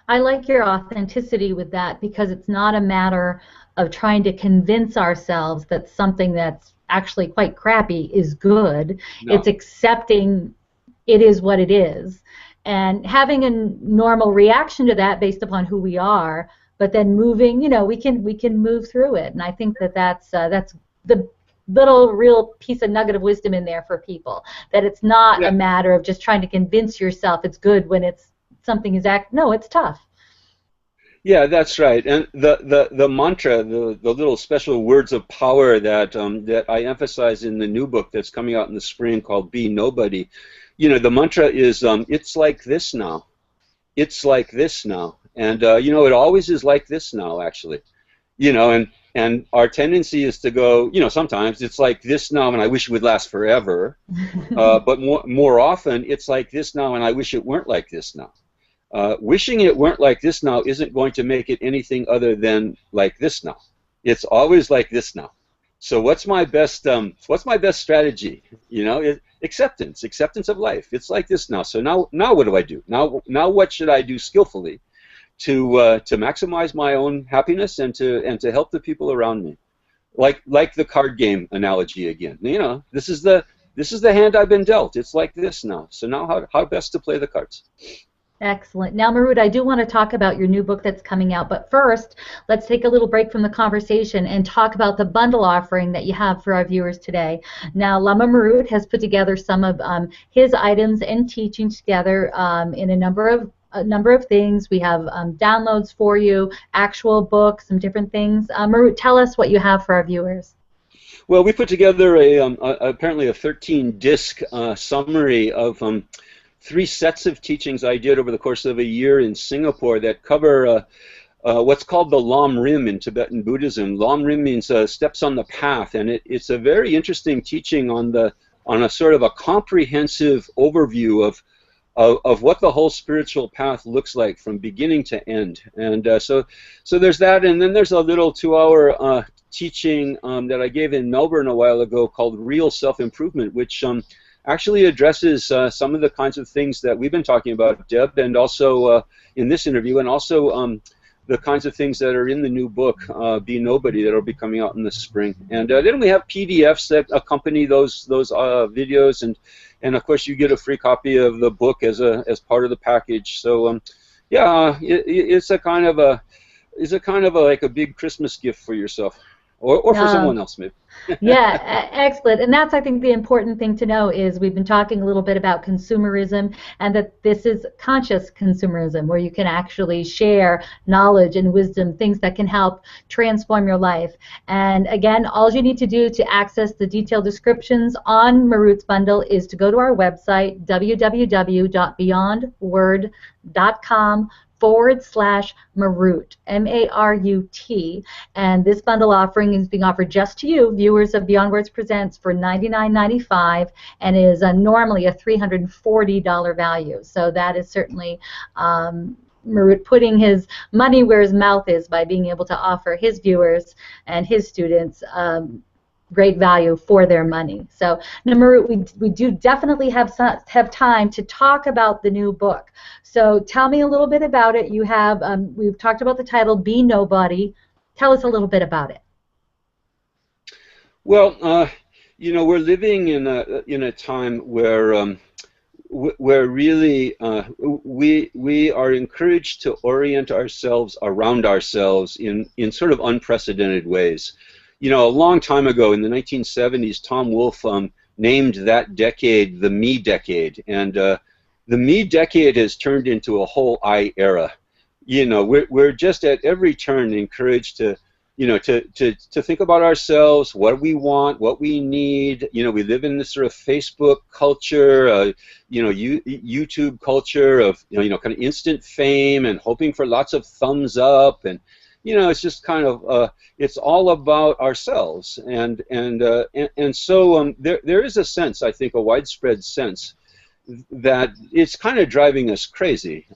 S1: I like your authenticity with that, because it's not a matter of trying to convince ourselves that something that's actually quite crappy is good. It's
S2: No.
S1: accepting it is what it is and having a normal reaction to that based upon who we are, but then moving, we can move through it. And I think that's the little real piece of nugget of wisdom in there for people, that it's not a
S2: Yeah.
S1: matter of just trying to convince yourself it's good when it's something is no, it's tough.
S2: Yeah, that's right. And the mantra, the little special words of power that that I emphasize in the new book that's coming out in the spring called "Be Nobody," the mantra is it's like this now. It's like this now. And it always is like this now, actually. And our tendency is to go, sometimes it's like this now, and I wish it would last forever. But more often, it's like this now, and I wish it weren't like this now. Wishing it weren't like this now isn't going to make it anything other than like this now. It's always like this now. So what's my best strategy? Acceptance of life. It's like this now. So now what do I do? Now what should I do skillfully to maximize my own happiness and to help the people around me? Like the card game analogy again. This is the hand I've been dealt. It's like this now. So now how best to play the cards?
S1: Excellent. Now, Marut, I do want to talk about your new book that's coming out, but first, let's take a little break from the conversation and talk about the bundle offering that you have for our viewers today. Now, Lama Marut has put together some of his items and teachings together in a number of things. We have downloads for you, actual books, some different things. Marut, tell us what you have for our viewers.
S2: Well, we put together apparently a 13-disc summary of 3 sets of teachings I did over the course of a year in Singapore that cover what's called the Lam Rim in Tibetan Buddhism. Lam Rim means steps on the path, and it's a very interesting teaching on a sort of a comprehensive overview of what the whole spiritual path looks like from beginning to end. And so there's that, and then there's a little 2-hour teaching that I gave in Melbourne a while ago called Real Self-Improvement, which actually addresses some of the kinds of things that we've been talking about, Deb, and also in this interview, and also the kinds of things that are in the new book, Be Nobody, that will be coming out in the spring. And then we have PDFs that accompany those videos, and of course you get a free copy of the book as part of the package. So yeah, it's a kind of like a big Christmas gift for yourself, or for someone else maybe.
S1: Yeah, excellent. And that's, I think, the important thing to know is we've been talking a little bit about consumerism, and that this is conscious consumerism, where you can actually share knowledge and wisdom, things that can help transform your life. And again, all you need to do to access the detailed descriptions on Marut's bundle is to go to our website, www.beyondword.com/Marut, M-A-R-U-T, and this bundle offering is being offered just to you, viewers of Beyond Words Presents, for $99.95, and is normally a $340 value. So that is certainly Marut putting his money where his mouth is by being able to offer his viewers and his students great value for their money. So, now, Marut, we do definitely have time to talk about the new book. So tell me a little bit about it. You have we've talked about the title, Be Nobody. Tell us a little bit about it.
S2: Well, we're living in a time where really we are encouraged to orient ourselves around ourselves in sort of unprecedented ways. A long time ago in the 1970s, Tom Wolfe named that decade the Me Decade, and the Me Decade has turned into a whole I era. We're just at every turn encouraged to think about ourselves, what we want, what we need. We live in this sort of Facebook culture, YouTube culture of kind of instant fame and hoping for lots of thumbs up, and it's just kind of it's all about ourselves, and so there is a sense, I think, a widespread sense that it's kind of driving us crazy.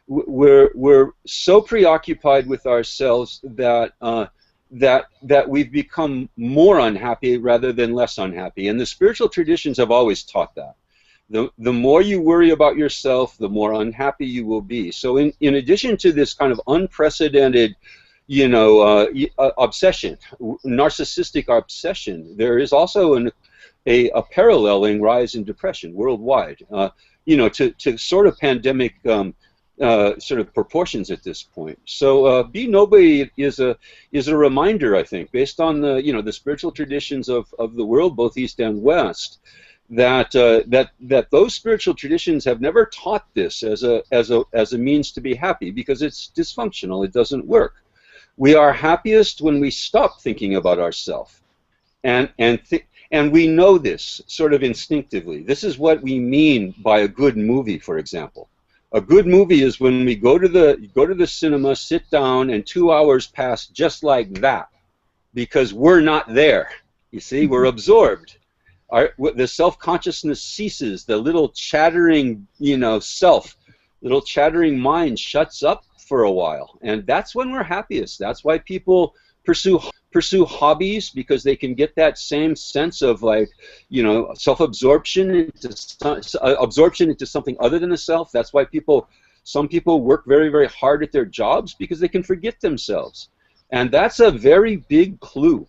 S2: We're so preoccupied with ourselves that we've become more unhappy rather than less unhappy, and the spiritual traditions have always taught that. The more you worry about yourself, the more unhappy you will be. So in addition to this kind of unprecedented obsession, narcissistic obsession, there is also a paralleling rise in depression worldwide, to sort of pandemic sort of proportions at this point. So Be Nobody is a reminder, I think, based on the the spiritual traditions of the world, both East and West, that those spiritual traditions have never taught this as a means to be happy, because it's dysfunctional. It doesn't work. We are happiest when we stop thinking about ourselves, and we know this sort of instinctively. This is what we mean by a good movie, for example. A good movie is when we go to the cinema, sit down, and 2 hours pass just like that, because we're not there. You see, we're absorbed. The self-consciousness ceases. The little chattering, little chattering mind shuts up for a while, and that's when we're happiest. That's why people pursue hobbies, because they can get that same sense of, like, self-absorption into something other than the self. That's why some people work very, very hard at their jobs, because they can forget themselves. And that's a very big clue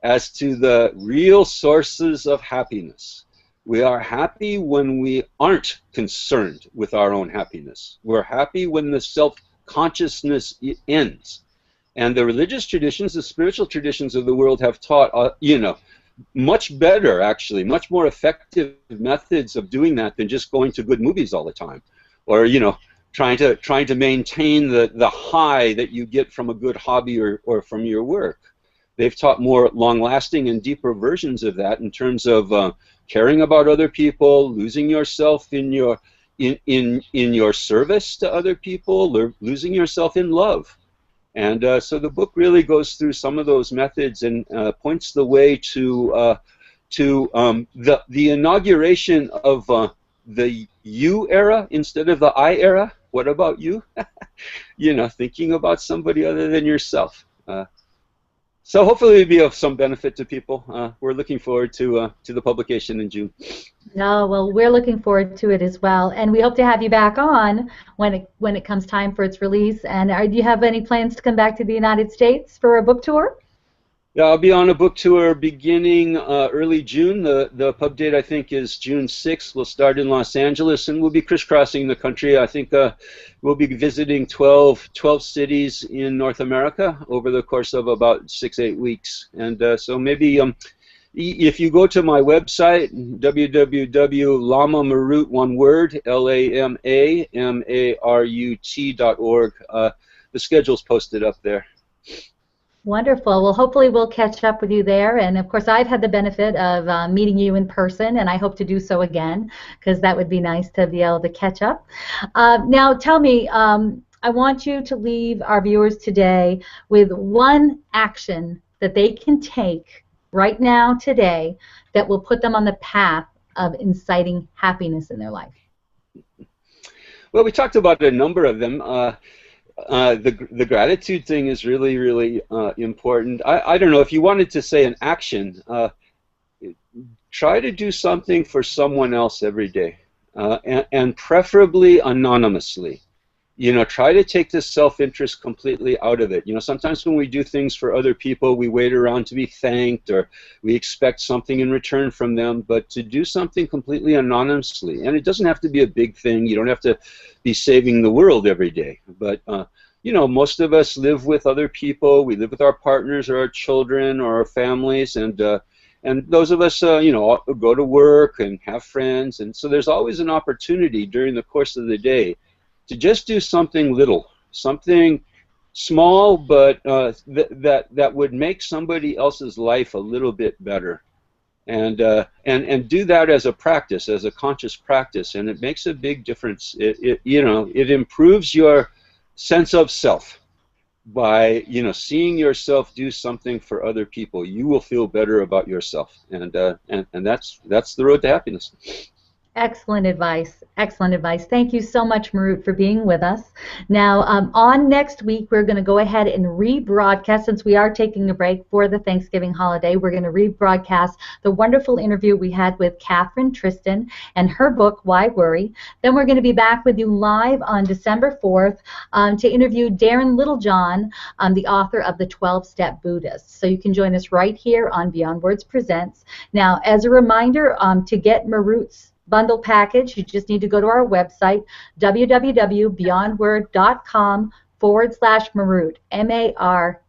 S2: as to the real sources of happiness. We are happy when we aren't concerned with our own happiness. We're happy when the self-consciousness ends. And the religious traditions, the spiritual traditions of the world have taught, much better, actually, much more effective methods of doing that than just going to good movies all the time, or trying to maintain the high that you get from a good hobby or from your work. They've taught more long-lasting and deeper versions of that, in terms of caring about other people, losing yourself in your service to other people, or losing yourself in love. And so the book really goes through some of those methods and points the way to the inauguration of the you era instead of the I era. What about you? Thinking about somebody other than yourself. So hopefully it'll be of some benefit to people. We're looking forward to the publication in June.
S1: No, well, we're looking forward to it as well, and we hope to have you back on when it comes time for its release. And do you have any plans to come back to the United States for a book tour?
S2: Yeah, I'll be on a book tour beginning early June. The pub date, I think, is June 6th. We'll start in Los Angeles, and we'll be crisscrossing the country. I think we'll be visiting 12 cities in North America over the course of about 6-8 weeks. And so maybe if you go to my website, www.lamamarut, one word, LAMAMARUT.org, the schedule's posted up there.
S1: Wonderful. Well, hopefully we'll catch up with you there. And of course, I've had the benefit of meeting you in person, and I hope to do so again, because that would be nice to be able to catch up. Now, tell me, I want you to leave our viewers today with one action that they can take right now, today, that will put them on the path of inciting happiness in their life.
S2: Well, we talked about a number of them. The gratitude thing is really, really important. I don't know, if you wanted to say an action, try to do something for someone else every day, and preferably anonymously. Try to take the self-interest completely out of it. Sometimes when we do things for other people, we wait around to be thanked, or we expect something in return from them. But to do something completely anonymously, and it doesn't have to be a big thing. You don't have to be saving the world every day. But most of us live with other people. We live with our partners or our children or our families, and those of us, go to work and have friends. And so there's always an opportunity during the course of the day to just do something little, something small, but that would make somebody else's life a little bit better, and do that as a practice, as a conscious practice, and it makes a big difference. It improves your sense of self by seeing yourself do something for other people. You will feel better about yourself, and that's the road to happiness.
S1: Excellent advice. Excellent advice. Thank you so much, Marut, for being with us. Now, on next week, we're going to go ahead and rebroadcast, since we are taking a break for the Thanksgiving holiday. We're going to rebroadcast the wonderful interview we had with Catherine Tristan and her book, Why Worry? Then we're going to be back with you live on December 4th to interview Darren Littlejohn, the author of The 12-Step Buddhist. So you can join us right here on Beyond Words Presents. Now, as a reminder, to get Marut's bundle package, you just need to go to our website, www.beyondword.com/Marut, MARUT.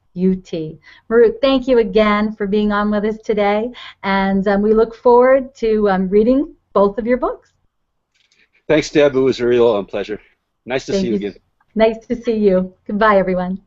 S1: Marut, thank you again for being on with us today, and we look forward to reading both of your books.
S2: Thanks, Deb. It was a real pleasure. Nice to see
S1: Thank
S2: you
S1: you.
S2: again.
S1: Nice to see you. Goodbye, everyone.